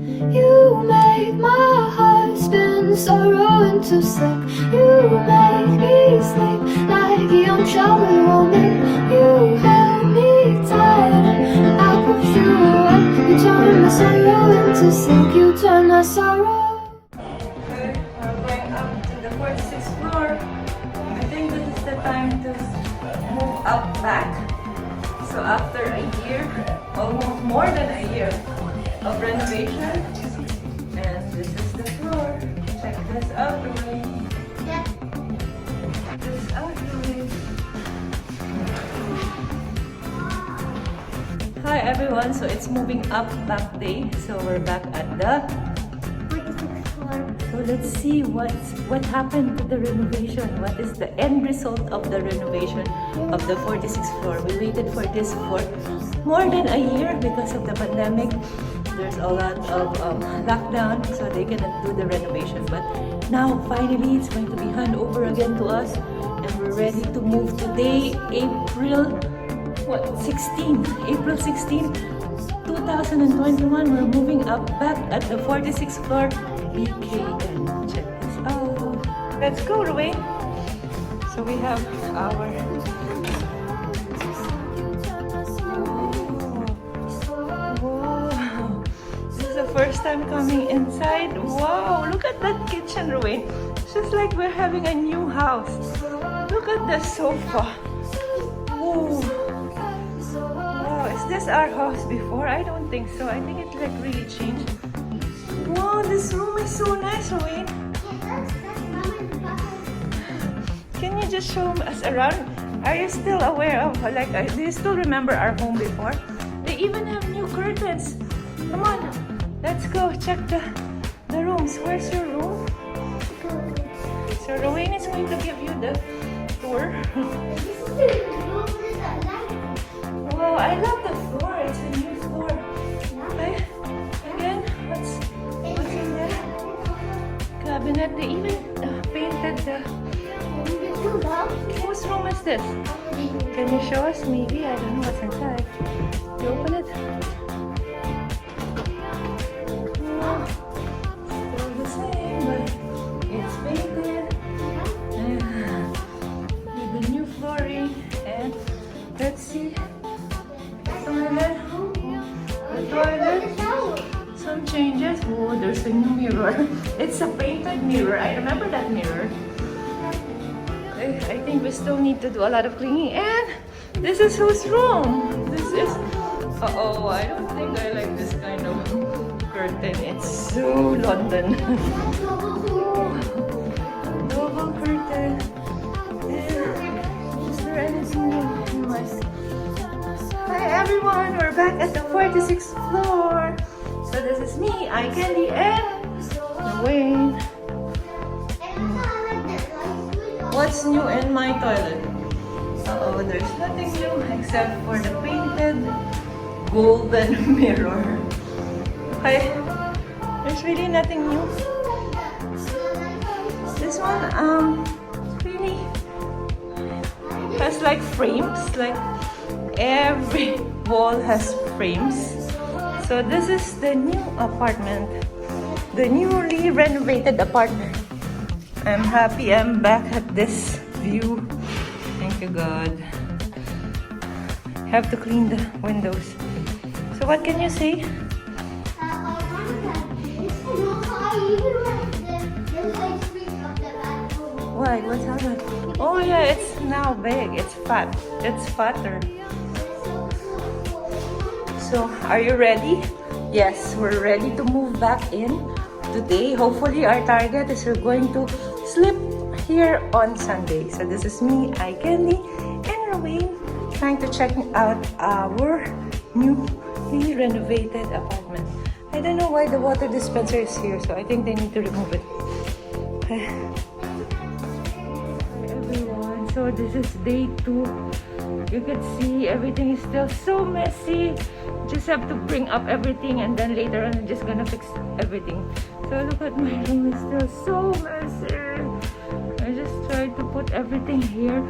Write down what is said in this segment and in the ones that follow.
You make my heart spin sorrow into silk. You make me sleep like a young child around me. You held me tight and I pushed you away. You turn my sorrow into silk. You turn my sorrow. Okay, we're going up to the 46th floor. I think this is the time to move up back. So after a year, almost more than a year of renovation, and this is the floor. Check this out, Roy. Check this out, Roy. Hi everyone, so it's moving up back day. So we're back at the 46th floor. So let's see what happened to the renovation. What is the end result of the renovation of the 46th floor? We waited for this for more than a year because of the pandemic. There's a lot of lockdown, so they cannot do the renovation. But now, finally, it's going to be handed over again to us, and we're ready to move today, April 16, 2021. We're moving up back at the 46th floor, BKN. Check this out. Let's go, Ruwayne. So we have our... Wow. This is the first time coming inside. Wow, look at that kitchen, Ruwayne. It's just like we're having a new house. Look at the sofa. Whoa. Wow, is this our house before? I don't think so. I think it's like really changed. Wow, this room is so nice, Ruwayne. Can you just show us around? Are you still aware of, like, do you still remember our home before? They even have new curtains. Come on, let's go check the rooms. Where's your room? So Ruwayne is going to give you the tour. Wow, I love the floor. It's a new floor. Okay. Again, what's in there? Cabinet. They even painted the... Whose room is this? Can you show us? Maybe. I don't know what's inside. You open it. Still the same, but it's painted. With the new flooring. And let's see. The toilet. Some changes. Oh, there's a new mirror. It's a painted mirror. I remember that mirror. I think we still need to do a lot of cleaning. And this is whose room? This is... Uh-oh, I don't think I like this kind of curtain. It's so London. Double curtain. Is there anything new? Hi everyone, we're back at the 46th floor. So this is me, iCandy, and Ruwayne. What's new in my toilet? Uh-oh, there's nothing new except for the painted golden mirror. Okay, there's really nothing new. This one, really has like frames, like every wall has frames. So this is the new apartment, the newly renovated apartment. I'm happy I'm back at this view. Thank you, God. Have to clean the windows. So what can you say? Why? What's happened? Oh yeah, it's now big. It's fat. It's fatter. So are you ready? Yes, we're ready to move back in today. Hopefully our target is we're going to sleep here on Sunday. So this is me, iCandy, and Ruwayne trying to check out our newly renovated apartment. I don't know why the water dispenser is here, so I think they need to remove it. Okay. Hi everyone, so this is day 2. You can see everything is still so messy. Just have to bring up everything, and then later on I'm just gonna fix everything. So look at my room, it's still so messy. I just tried to put everything here.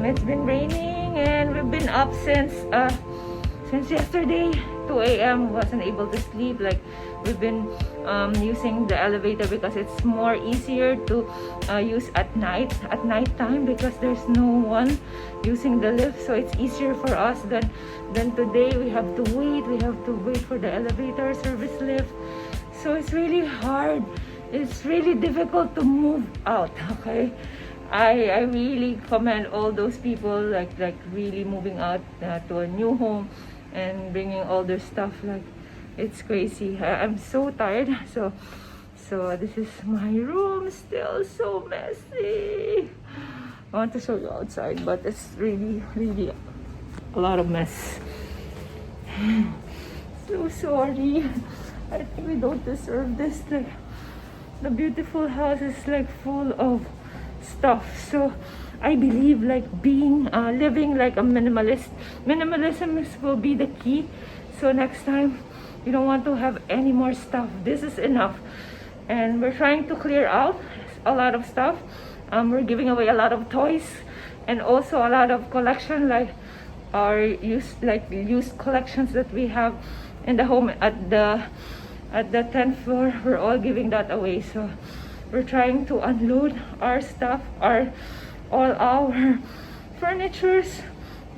It's been raining and we've been up since since yesterday 2 a.m. wasn't able to sleep. Like we've been using the elevator because it's more easier to use at night time, because there's no one using the lift, so it's easier for us than today. We have to wait for the elevator service lift, so it's really hard. It's really difficult to move out. Okay, I really commend all those people like really moving out to a new home and bringing all their stuff. Like it's crazy. I'm so tired. So this is my room, still so messy. I want to show you outside, but it's really a lot of mess. So sorry. I think we don't deserve this. The beautiful house is like full of stuff. So I believe like living like a minimalist. Minimalism will be the key. So next time you don't want to have any more stuff. This is enough. And we're trying to clear out a lot of stuff. We're giving away a lot of toys and also a lot of collection, like our used collections that we have in the home at the 10th floor. We're all giving that away. So we're trying to unload our stuff, all our furnitures.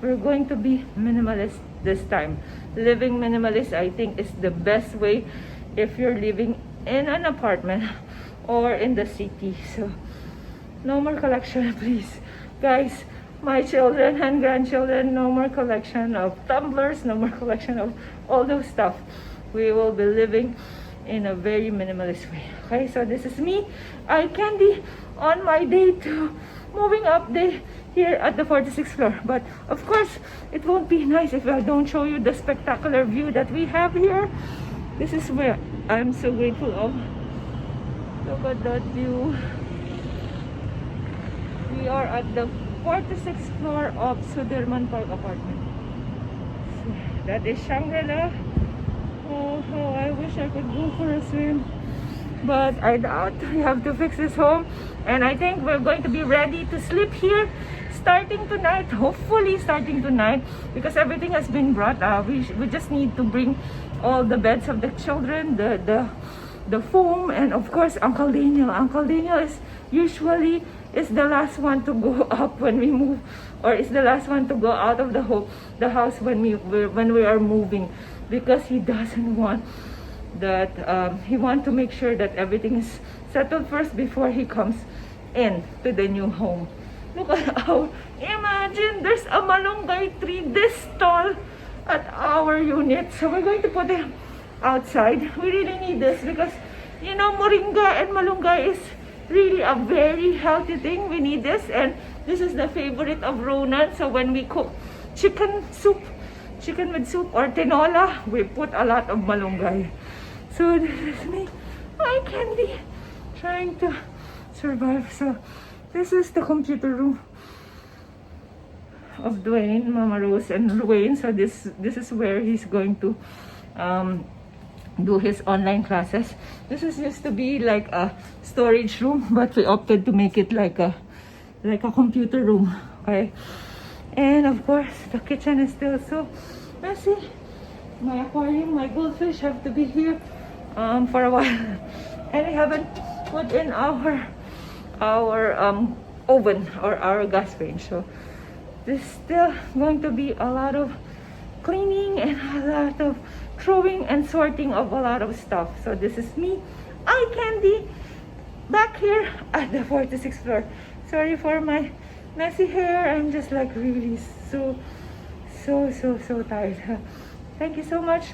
We're going to be minimalist this time. Living minimalist, I think, is the best way if you're living in an apartment or in the city. So no more collection, please, guys. My children and grandchildren, no more collection of tumblers, no more collection of all those stuff. We will be living in a very minimalist way. Okay, so this is me, iCandy, on my day 2 moving up day here at the 46th floor. But of course, it won't be nice if I don't show you the spectacular view that we have here. This is where I'm so grateful of. Look at that view. We are at the 46th floor of Sudirman Park apartment. So that is Shangri-La. Oh, how I wish I could go for a swim, but I doubt. We have to fix this home, and I think we're going to be ready to sleep here starting tonight, hopefully starting tonight, because everything has been brought. We just need to bring all the beds of the children, the foam, and of course Uncle Daniel. Uncle Daniel is usually the last one to go up when we move, or is the last one to go out of the house when we are moving, because he doesn't want that. He wants to make sure that everything is settled first before he comes in to the new home. Look at imagine there's a malunggay tree this tall at our unit. So we're going to put it outside. We really need this because, you know, moringa and malunggay is really a very healthy thing. We need this, and this is the favorite of Ronan. So when we cook chicken with soup or tinola, we put a lot of malunggay. So this is me, iCandy, trying to survive. So this is the computer room of Dwayne, Mama Rose, and Dwayne. So this is where he's going to do his online classes. This is used to be like a storage room, but we opted to make it like a computer room. Okay, and of course the kitchen is still so messy. My aquarium, my goldfish have to be here for a while, and we haven't put in our oven or our gas range. So there's still going to be a lot of cleaning and a lot of throwing and sorting of a lot of stuff. So this is me, iCandy, back here at the 46th floor. Sorry for my messy hair. I'm just like really so tired. Thank you so much.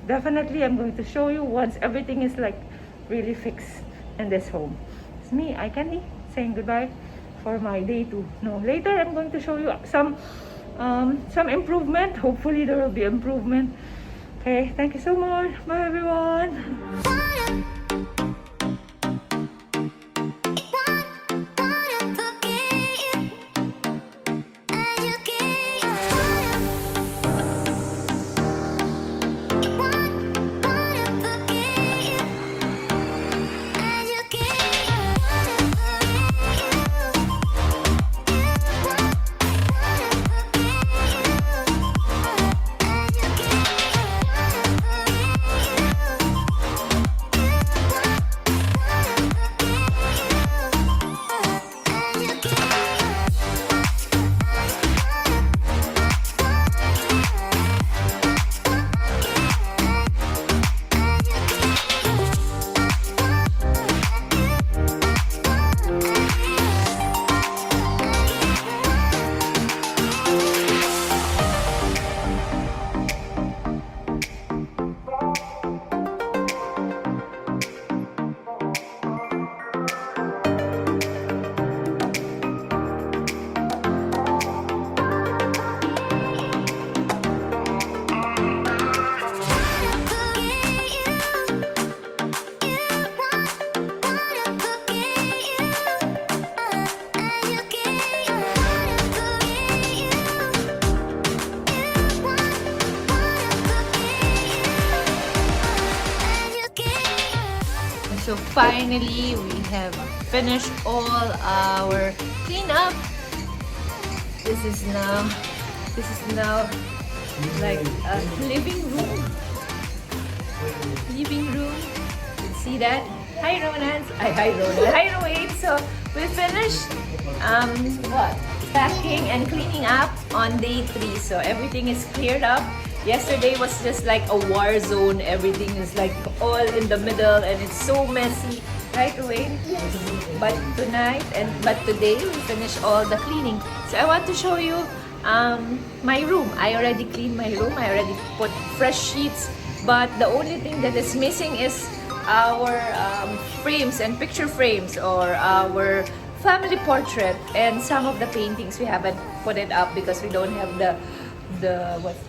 Definitely I'm going to show you once everything is like really fixed in this home. It's me, iCandy, saying goodbye for my day 2. No, later I'm going to show you some improvement. Hopefully there will be improvement. Okay, thank you so much. Bye everyone. So finally, we have finished all our cleanup. This is now like a living room. See that? Hi Ronan. Hi Ronan. Hi Rowan. So we finished packing and cleaning up on day 3. So everything is cleared up. Yesterday was just like a war zone. Everything is like all in the middle and it's so messy. Right, Rowan? But today we finished all the cleaning. So I want to show you my room. I already cleaned my room. I already put fresh sheets. But the only thing that is missing is our frames and picture frames, or our family portrait, and some of the paintings. We haven't put it up because we don't have the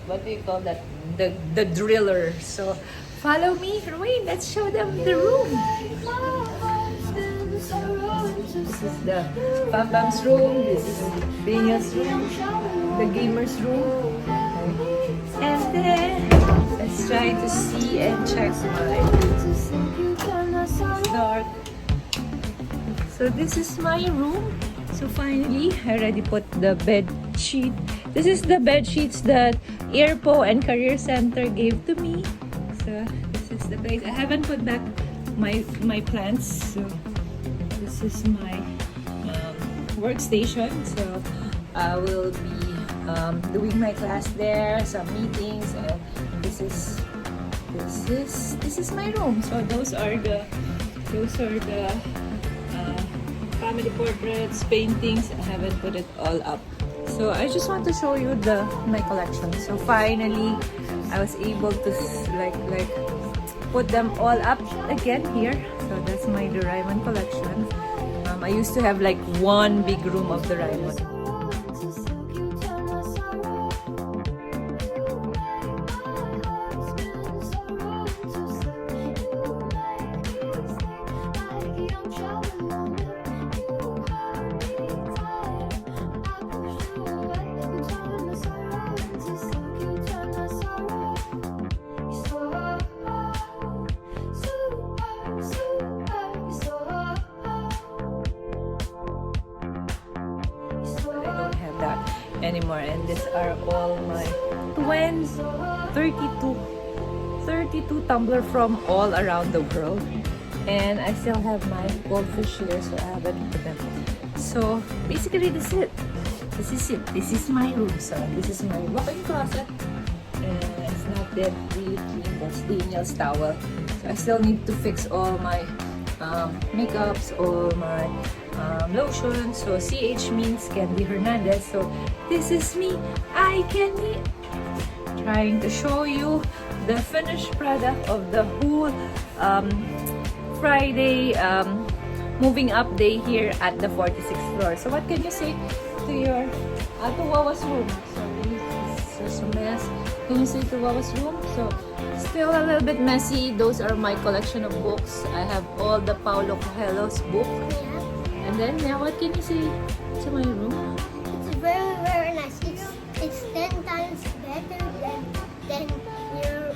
what do you call that, the driller. So follow me, Ruin. Let's show them the room. This is the FamBam's room. This is Daniel's room, the gamer's room. And then let's try to see and check my dark. So this is my room. So finally, I already put the bed sheet. This is the bed sheets that Airpo and Career Center gave to me. So this is the place. I haven't put back my plants. So this is my workstation. So I will be doing my class there, some meetings, and this is my room. So those are the family portraits, paintings. I haven't put it all up. So I just want to show you my collection. So finally, I was able to like put them all up again here. So that's my Doraemon collection. I used to have like one big room of Doraemon. Anymore, and these are all my 32 tumbler from all around the world, and I still have my goldfish here, so I haven't put them. So basically this is my room. So this is my walk-in closet, and it's not that really clean. That's Daniel's towel. So I still need to fix all my makeups, all my lotion. So CH means Candy Hernandez. So this is me, iCandy, trying to show you the finished product of the whole Friday moving up day here at the 46th floor. So what can you say to your to Wawa's room? So this is a mess. Can you say to Wawa's room? So still a little bit messy. Those are my collection of books. I have all the Paulo Coelho's book. And then, now what can you say to my room? It's very, very nice. It's 10 times better than your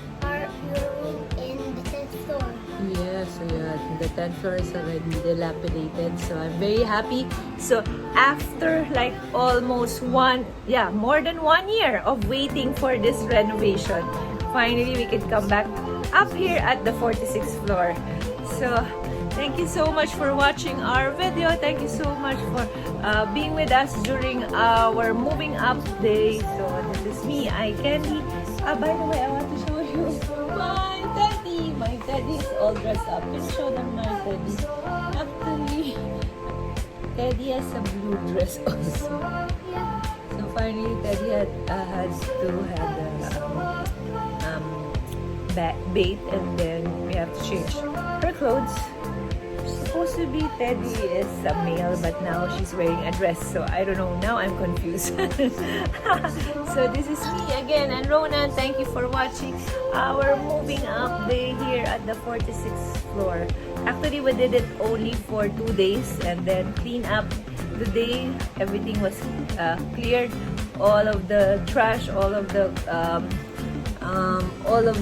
room in the 10th floor. Yeah, so yeah, the 10th floor is already dilapidated. So I'm very happy. So after like almost more than 1 year of waiting for this renovation, finally we can come back up here at the 46th floor. So thank you so much for watching our video. Thank you so much for being with us during our moving up day. So this is me, iCandy. By the way, I want to show you my teddy. My teddy is all dressed up. Can you show them my teddy? Actually, Teddy has a blue dress also. So finally, Teddy had to have bait, and then we have to change her clothes. Supposed to be Teddy is a male, but now she's wearing a dress, so I don't know. Now I'm confused. So this is me again, and Ronan, thank you for watching our moving up day here at the 46th floor. Actually, we did it only for 2 days, and then clean up the day. Everything was cleared, all of the trash, all of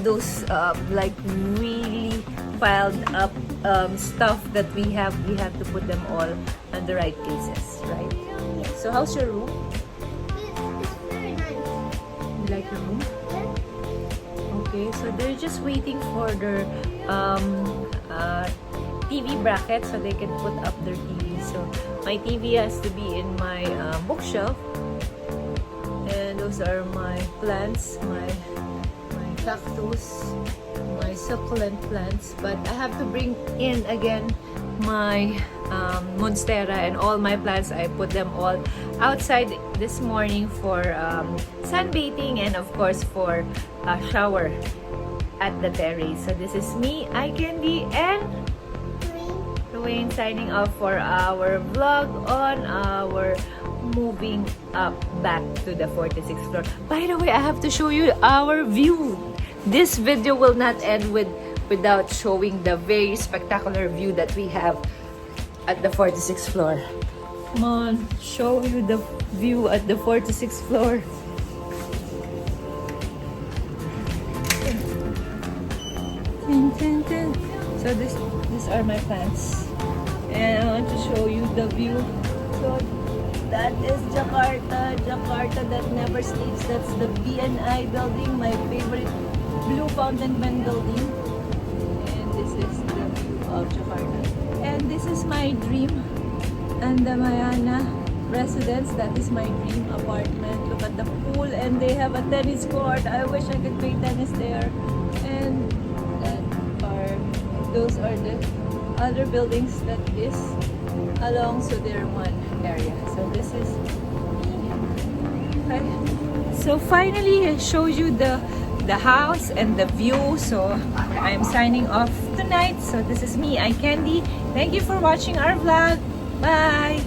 those like really piled up stuff that we have to put them all on the right places, right? So how's your room? It's very nice. You like your room? Yeah. Okay, so they're just waiting for their TV bracket so they can put up their TV. So my TV has to be in my bookshelf, and those are my plants, my cactus, my succulent plants. But I have to bring in again my monstera and all my plants. I put them all outside this morning for sunbathing and of course for a shower at the terrace. So this is me, iCandy, and Dwayne signing off for our vlog on our moving up back to the 46th floor. By the way, I have to show you our view. This video will not end without showing the very spectacular view that we have at the 46th floor. Come on, show you the view at the 46th floor. So these are my plants, and I want to show you the view. So that is Jakarta that never sleeps. That's the BNI building, my favorite blue fountain pen building, and this is the view of Jakarta. And this is my dream, and the Mayana residence. That is my dream apartment. Look at the pool, and they have a tennis court. I wish I could play tennis there. And those are the other buildings that is along Sudirman area. So this is okay. So finally I showed you the house and the view. So I'm signing off tonight. So this is me, iCandy. Thank you for watching our vlog. Bye.